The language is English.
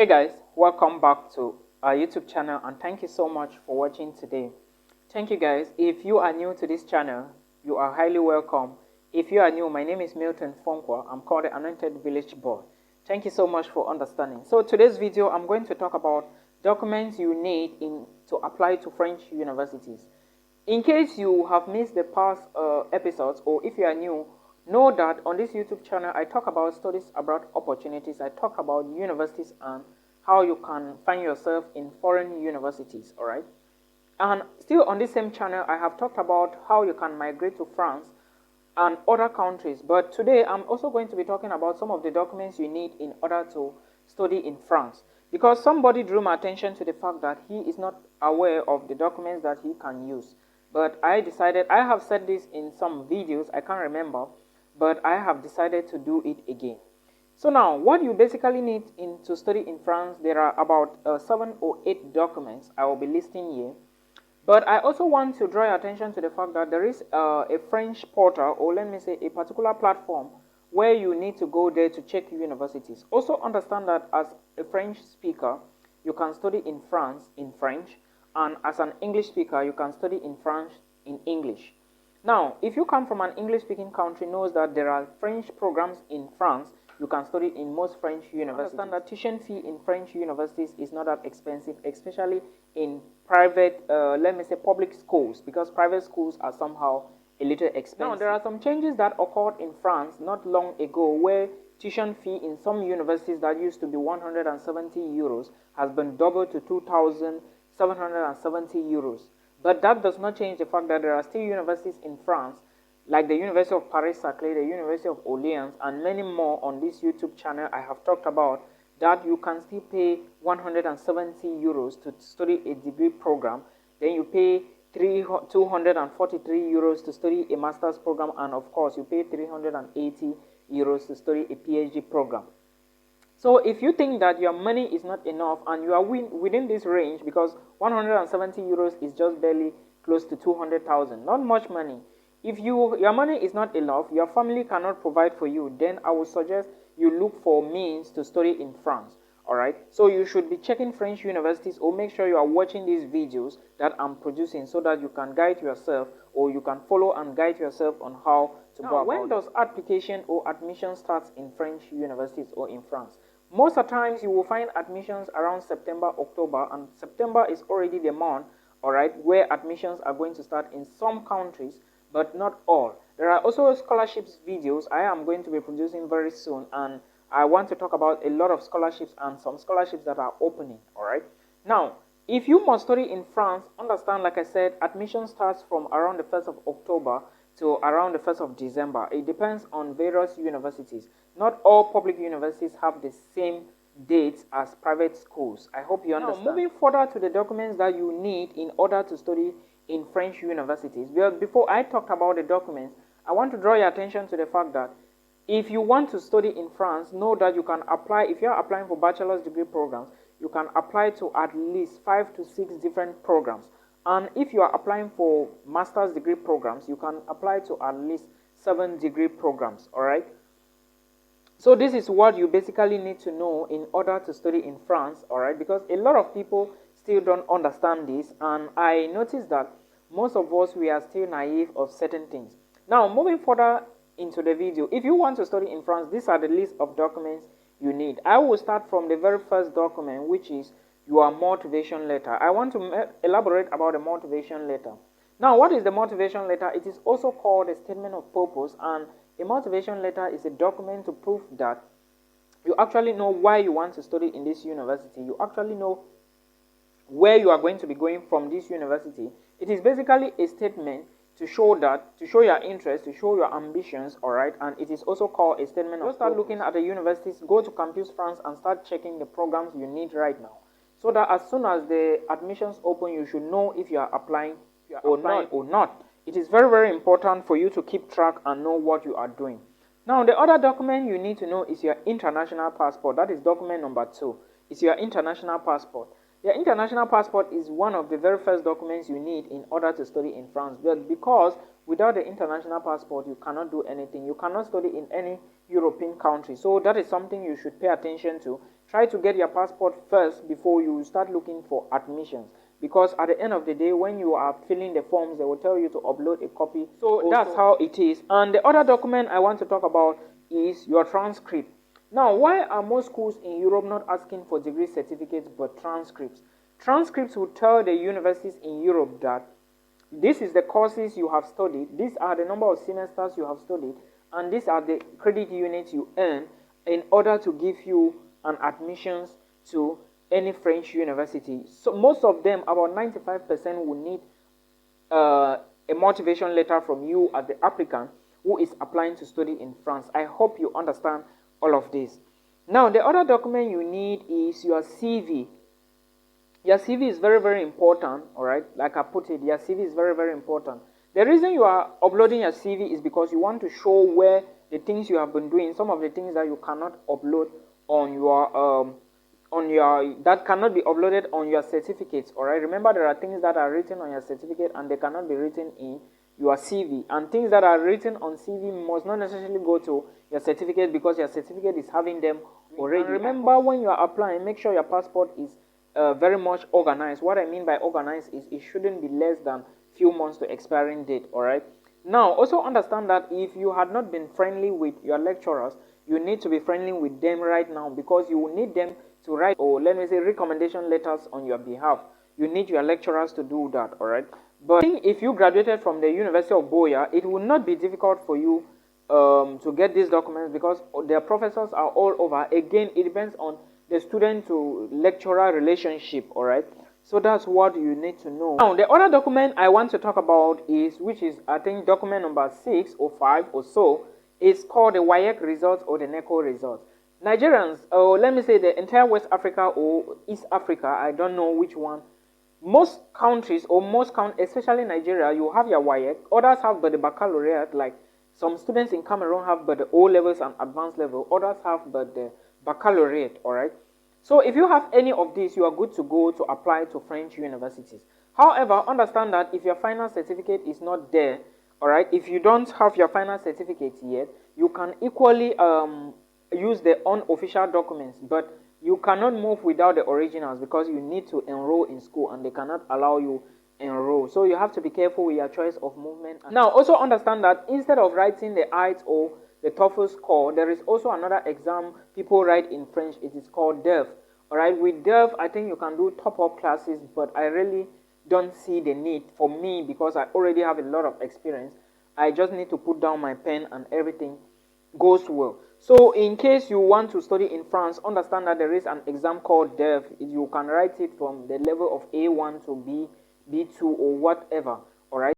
Hey guys, welcome back to our YouTube channel and thank you so much for watching today. Thank you guys. If you are new to this channel, you are highly welcome. If you are new, my name is Milton Fonkwa. I'm called the Anointed Village Boy. Thank you so much for understanding. So today's video, I'm going to talk about documents you need to apply to French universities. In case you have missed the past episodes, or if you are new, know that on this YouTube channel, I talk about studies abroad opportunities. I talk about universities and how you can find yourself in foreign universities, all right? And still on this same channel, I have talked about how you can migrate to France and other countries. But today, I'm also going to be talking about some of the documents you need in order to study in France. Because somebody drew my attention to the fact that he is not aware of the documents that he can use. But I decided, I have said this in some videos, I can't remember, but I have decided to do it again. So now, what you basically need to study in France, there are about 7 or 8 documents I will be listing here. But I also want to draw your attention to the fact that there is a French portal, or let me say a particular platform, where you need to go there to check universities. Also understand that as a French speaker, you can study in France in French, and as an English speaker, you can study in France in English. Now, if you come from an English-speaking country, knows that there are French programs in France, you can study in most French universities. Understand that tuition fee in French universities is not that expensive, especially in private, let me say public schools, because private schools are somehow a little expensive. Now, there are some changes that occurred in France not long ago where tuition fee in some universities that used to be 170 euros has been doubled to 2,770 euros. But that does not change the fact that there are still universities in France, like the University of Paris Saclay, the University of Orleans, and many more on this YouTube channel I have talked about, that you can still pay 170 euros to study a degree program. Then you pay 243 euros to study a master's program, and of course you pay 380 euros to study a PhD program. So if you think that your money is not enough and you are within this range, because 170 euros is just barely close to 200,000, not much money. If your money is not enough, your family cannot provide for you, then I would suggest you look for means to study in France. Alright, so you should be checking French universities, or make sure you are watching these videos that I'm producing so that you can guide yourself, or you can follow and guide yourself on how to go about it. When does application or admission start in French universities or in France? Most of the times you will find admissions around September, October, and September is already the month, alright, where admissions are going to start in some countries, but not all. There are also scholarships videos I am going to be producing very soon, and I want to talk about a lot of scholarships and some scholarships that are opening, alright. Now, if you must study in France, understand, like I said, admission starts from around the 1st of October to around the 1st of December. It depends on various universities. Not all public universities have the same dates as private schools. I hope you understand. Now, moving further to the documents that you need in order to study in French universities. Well, before I talked about the documents, I want to draw your attention to the fact that if you want to study in France, know that you can apply. If you are applying for bachelor's degree programs, you can apply to at least 5 to 6 different programs. And if you are applying for master's degree programs, you can apply to at least 7 degree programs, all right? So this is what you basically need to know in order to study in France, all right? Because a lot of people still don't understand this, and I noticed that most of us, we are still naive of certain things. Now, moving further into the video, if you want to study in France, these are the list of documents you need. I will start from the very first document, which is your motivation letter. I want to elaborate about the motivation letter. Now, what is the motivation letter? It is also called a statement of purpose, and a motivation letter is a document to prove that you actually know why you want to study in this university. You actually know where you are going to be going from this university. It is basically a statement to show your interest, to show your ambitions, all right? And it is also called a statement of purpose. Start looking at the universities, go to Campus France and start checking the programs you need right now, so that as soon as the admissions open, you should know if you are applying or not. It is very, very important for you to keep track and know what you are doing. Now, the other document you need to know is your international passport. That is document number 2. It's your international passport. Your international passport is one of the very first documents you need in order to study in France. But because without the international passport, you cannot do anything. You cannot study in any European country. So that is something you should pay attention to. try to get your passport first before you start looking for admissions, because at the end of the day, when you are filling the forms, they will tell you to upload a copy. So that's how it is. And the other document I want to talk about is your transcript. Now, why are most schools in Europe not asking for degree certificates but transcripts? Transcripts will tell the universities in Europe that this is the courses you have studied, these are the number of semesters you have studied, and these are the credit units you earn in order to give you an admissions to any French university. So most of them, about 95%, will need a motivation letter from you as the applicant who is applying to study in France. I hope you understand all of this. Now, the other document you need is your CV. Your CV is very, very important, all right? Like I put it, your CV is very, very important. The reason you are uploading your CV is because you want to show where the things you have been doing, some of the things that you cannot upload on your, that cannot be uploaded on your certificates, all right? Remember, there are things that are written on your certificate and they cannot be written in your CV. And things that are written on CV must not necessarily go to your certificate because your certificate is having them already. And remember, when you are applying, make sure your passport is very much organized. What I mean by organized is it shouldn't be less than few months to expiring date, all right? Now, also understand that if you had not been friendly with your lecturers, you need to be friendly with them right now, because you will need them to write, or let me say, recommendation letters on your behalf. You need your lecturers to do that, all right? But I think if you graduated from the University of Boya, it will not be difficult for you to get these documents, because their professors are all over. Again, it depends on the student to lecturer relationship, all right? So that's what you need to know. Now, the other document I want to talk about is, which is, I think, document number 6 or 5 or so, is called the WAEC results or the NECO results. Nigerians, or let me say the entire West Africa or East Africa, I don't know which one. Most countries, or most especially Nigeria, you have your WAEC. Others have but the baccalaureate, like some students in Cameroon have but the O levels and advanced level. Others have but the baccalaureate, all right? So if you have any of these, you are good to go to apply to French universities. However, understand that if your final certificate is not there, all right, if you don't have your final certificate yet, you can equally use the unofficial documents, but you cannot move without the originals because you need to enroll in school and they cannot allow you enroll. So you have to be careful with your choice of movement. Now, also understand that instead of writing the ielts or the TOEFL score, there is also another exam people write in French. It is called DEF. All right, with DEF, I think you can do top-up classes, but I really don't see the need for me because I already have a lot of experience. I just need to put down my pen and everything goes well. So in case you want to study in France, understand that there is an exam called DEF. You can write it from the level of A1 to B2 or whatever. All right.